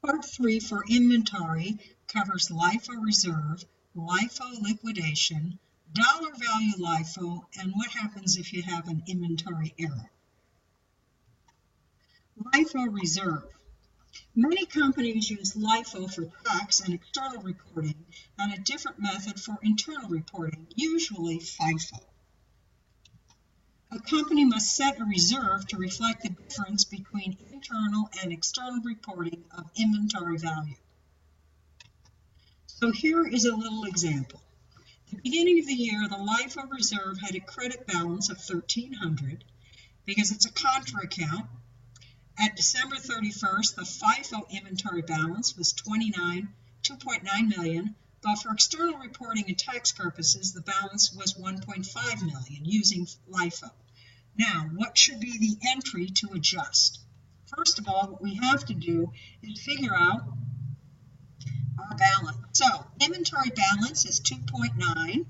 Part 3 for inventory covers LIFO reserve, LIFO liquidation, dollar value LIFO, and what happens if you have an inventory error. LIFO reserve. Many companies use LIFO for tax and external reporting and a different method for internal reporting, usually FIFO. A company must set a reserve to reflect the difference between internal and external reporting of inventory value. So here is a little example. At the beginning of the year, the LIFO reserve had a credit balance of $1,300 because it's a contra account. At December 31st, the FIFO inventory balance was $2.9 million, but for external reporting and tax purposes, the balance was $1.5 million using LIFO. Now, what should be the entry to adjust? First of all, what we have to do is figure out our balance. So, inventory balance is 2.9.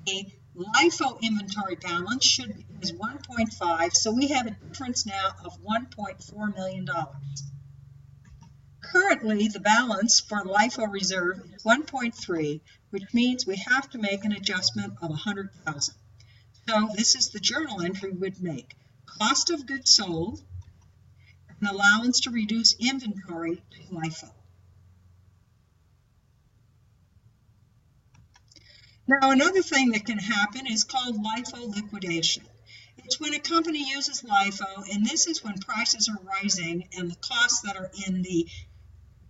The LIFO inventory balance is 1.5, so we have a difference now of $1.4 million. Currently, the balance for LIFO reserve is 1.3, which means we have to make an adjustment of $100,000. So this is the journal entry we would make. Cost of goods sold, and allowance to reduce inventory to LIFO. Now, another thing that can happen is called LIFO liquidation. It's when a company uses LIFO, and this is when prices are rising and the costs that are in the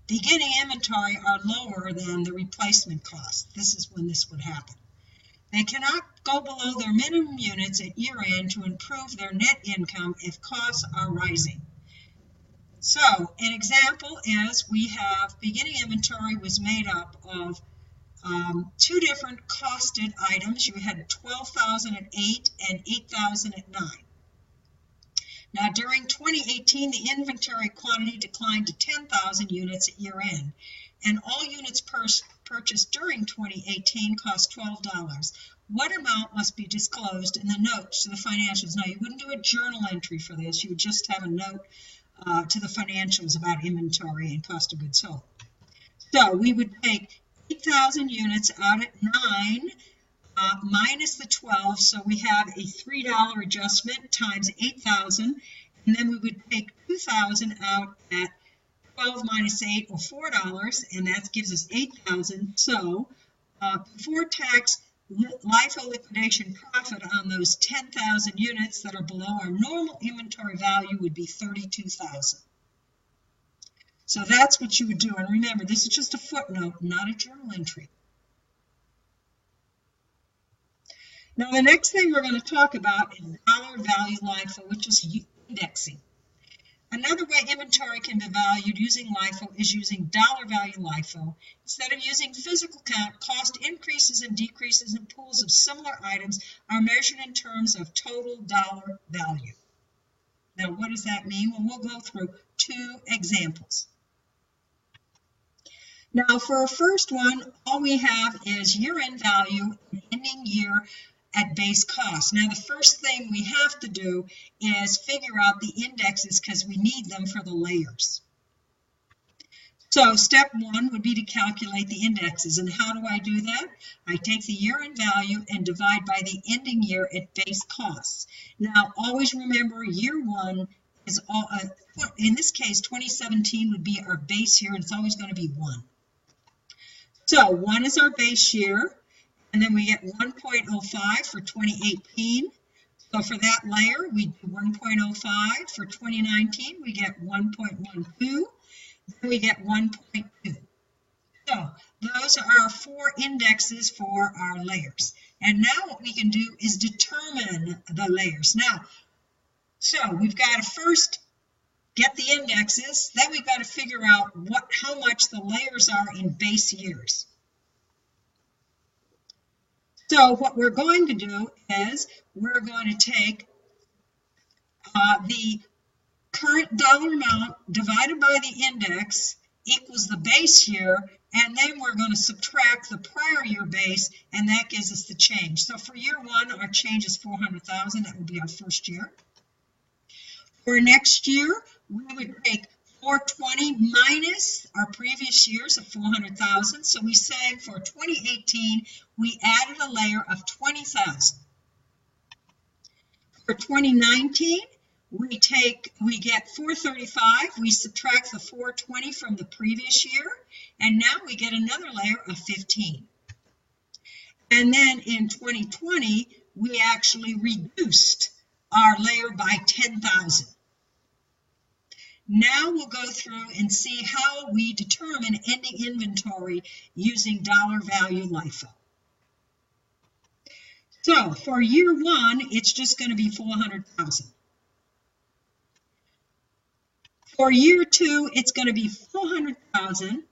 beginning inventory are lower than the replacement cost. This is when this would happen. They cannot go below their minimum units at year-end to improve their net income if costs are rising. So, an example is we have beginning inventory was made up of two different costed items. You had 12,000 at 8 and 8,000 at 9. Now, during 2018, the inventory quantity declined to 10,000 units at year-end, and all units purchased during 2018 cost $12. What amount must be disclosed in the notes to the financials? Now, you wouldn't do a journal entry for this. You would just have a note to the financials about inventory and cost of goods sold. So, we would take 8,000 units out at 9 minus the 12, so we have a $3 adjustment times 8,000, and then we would take 2,000 out at 12 minus 8, or $4, and that gives us 8,000. So before tax LIFO liquidation profit on those 10,000 units that are below our normal inventory value would be 32,000. So that's what you would do. And remember, this is just a footnote, not a journal entry. Now, the next thing we're going to talk about is dollar value LIFO, which is indexing. Another way inventory can be valued using LIFO is using dollar value LIFO. Instead of using physical count, cost increases and decreases in pools of similar items are measured in terms of total dollar value. Now, what does that mean? Well, we'll go through two examples. Now, for our first one, all we have is year-end value and ending year at base cost. Now, the first thing we have to do is figure out the indexes because we need them for the layers. So, step one would be to calculate the indexes. And how do I do that? I take the year-end value and divide by the ending year at base costs. Now, always remember year one is, in this case, 2017 would be our base year, and it's always going to be 1. So 1 is our base year, and then we get 1.05 for 2018. So for that layer, we do 1.05. For 2019, we get 1.12. Then we get 1.2. So those are our 4 indexes for our layers. And now what we can do is determine the layers. Now, so we've got to first get the indexes, then we've got to figure out how much the layers are in base years. So what we're going to do is we're going to take the current dollar amount divided by the index equals the base year, and then we're going to subtract the prior year base, and that gives us the change. So for year 1, our change is 400,000. That would be our first year. For next year, we would take 420 minus our previous years of 400,000. So we said for 2018, we added a layer of 20,000. For 2019, we get 435, we subtract the 420 from the previous year, and now we get another layer of 15. And then in 2020, we actually reduced our layer by 10,000. Now we'll go through and see how we determine ending inventory using dollar value LIFO. So for year one, it's just going to be 400,000. For year two, it's going to be 400,000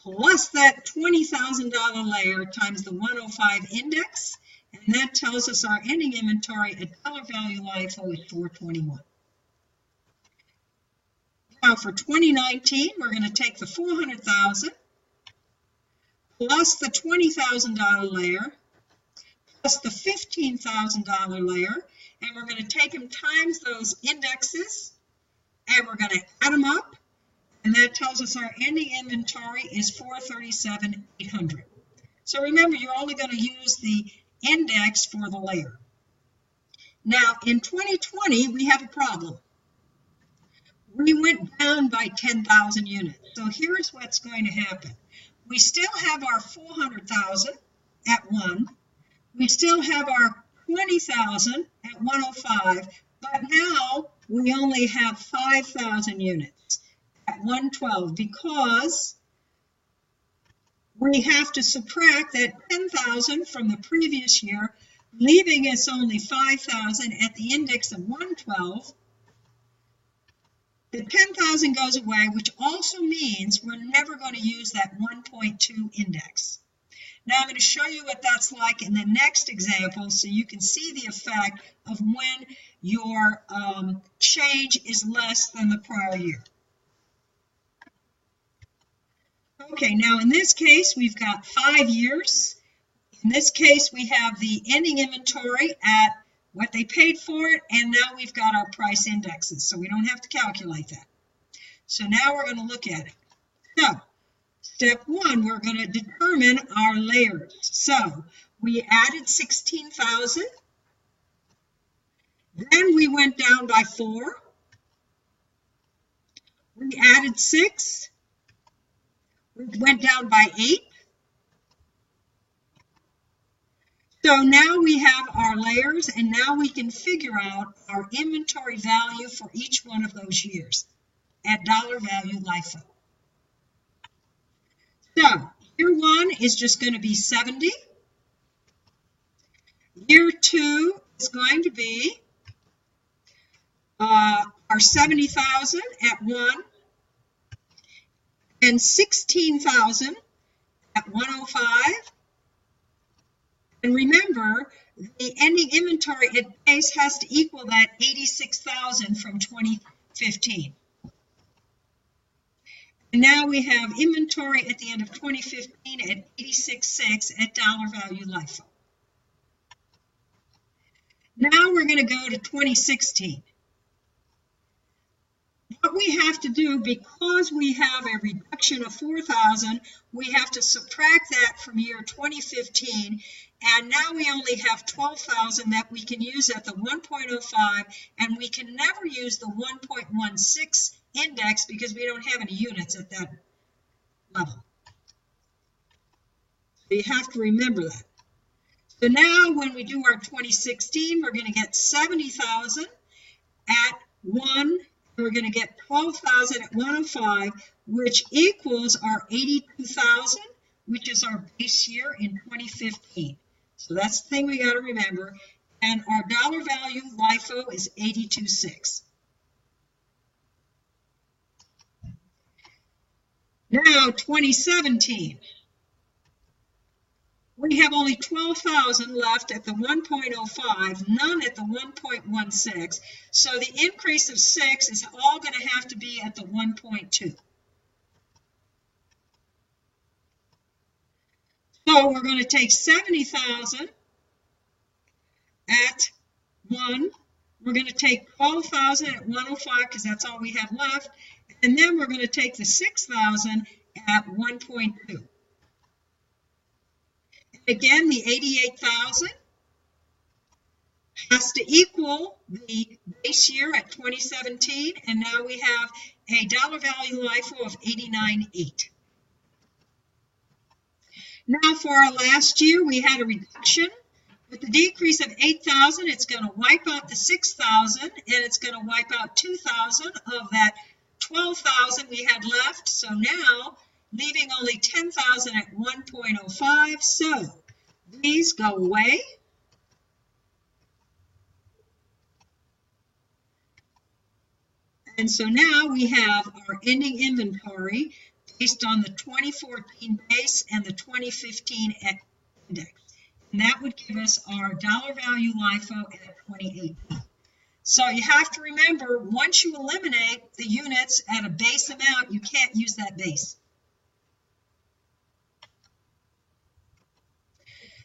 plus that $20,000 layer times the 105 index, and that tells us our ending inventory at dollar value LIFO is 421. Now for 2019, we're going to take the 400,000 plus the $20,000 layer plus the $15,000 layer, and we're going to take them times those indexes, and we're going to add them up, and that tells us our ending inventory is 437,800. So remember, you're only going to use the index for the layer. Now in 2020, we have a problem. We went down by 10,000 units. So here's what's going to happen. We still have our 400,000 at 1. We still have our 20,000 at 105, but now we only have 5,000 units at 112 because we have to subtract that 10,000 from the previous year, leaving us only 5,000 at the index of 112. The 10,000 goes away, which also means we're never going to use that 1.2 index. Now I'm going to show you what that's like in the next example so you can see the effect of when your change is less than the prior year. Okay, now in this case, we've got 5 years. In this case, we have the ending inventory at what they paid for it, and now we've got our price indexes, so we don't have to calculate that. So now we're going to look at it. So, step 1, we're going to determine our layers. So, we added 16,000, then we went down by 4, we added 6, we went down by 8. So now we have our layers, and now we can figure out our inventory value for each one of those years at dollar value LIFO. So year 1 is just going to be 70. Year 2 is going to be our 70,000 at 1 and 16,000 at 105. And remember, the ending inventory at base has to equal that 86,000 from 2015. And now we have inventory at the end of 2015 at 86.6 at dollar value LIFO. Now we're going to go to 2016. What we have to do, because we have a reduction of 4,000, we have to subtract that from year 2015, and now we only have 12,000 that we can use at the 1.05, and we can never use the 1.16 index because we don't have any units at that level. So you have to remember that. So now when we do our 2016, we're going to get 70,000 at 1. We're going to get 12,000 at 105, which equals our 82,000, which is our base year in 2015. So that's the thing we got to remember. And our dollar value LIFO is 82.6. Now 2017. We have only 12,000 left at the 1.05, none at the 1.16. So the increase of 6 is all going to have to be at the 1.2. So we're going to take 70,000 at 1. We're going to take 12,000 at 105 because that's all we have left. And then we're going to take the 6,000 at 1.2. Again, the 88,000 has to equal the base year at 2017, and now we have a dollar value LIFO of 89.8. Now for our last year, we had a reduction. With the decrease of 8,000, it's going to wipe out the 6,000, and it's going to wipe out 2,000 of that 12,000 we had left. So now, leaving only 10,000 at 1.05. So these go away. And so now we have our ending inventory based on the 2014 base and the 2015 index. And that would give us our dollar value LIFO at 2018. So you have to remember, once you eliminate the units at a base amount, you can't use that base.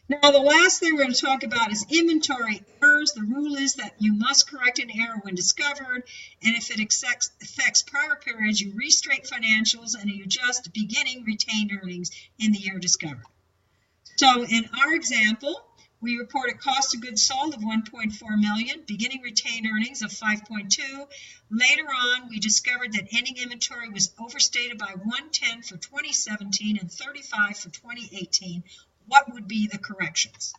Now, the last thing we're going to talk about is inventory errors. The rule is that you must correct an error when discovered, and if it affects prior periods, you restate financials and you adjust beginning retained earnings in the year discovered. So in our example, we reported cost of goods sold of 1.4 million, beginning retained earnings of 5.2. Later on, we discovered that ending inventory was overstated by 110 for 2017 and 35 for 2018. What would be the corrections?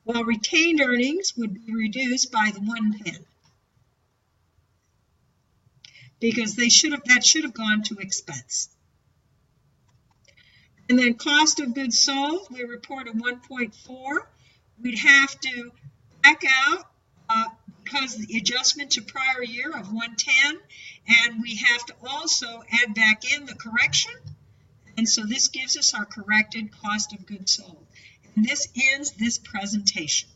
Well, retained earnings would be reduced by the 110 because that should have gone to expense. And then cost of goods sold, we reported 1.4. We'd have to back out because of the adjustment to prior year of 110, and we have to also add back in the correction. And so this gives us our corrected cost of goods sold. And this ends this presentation.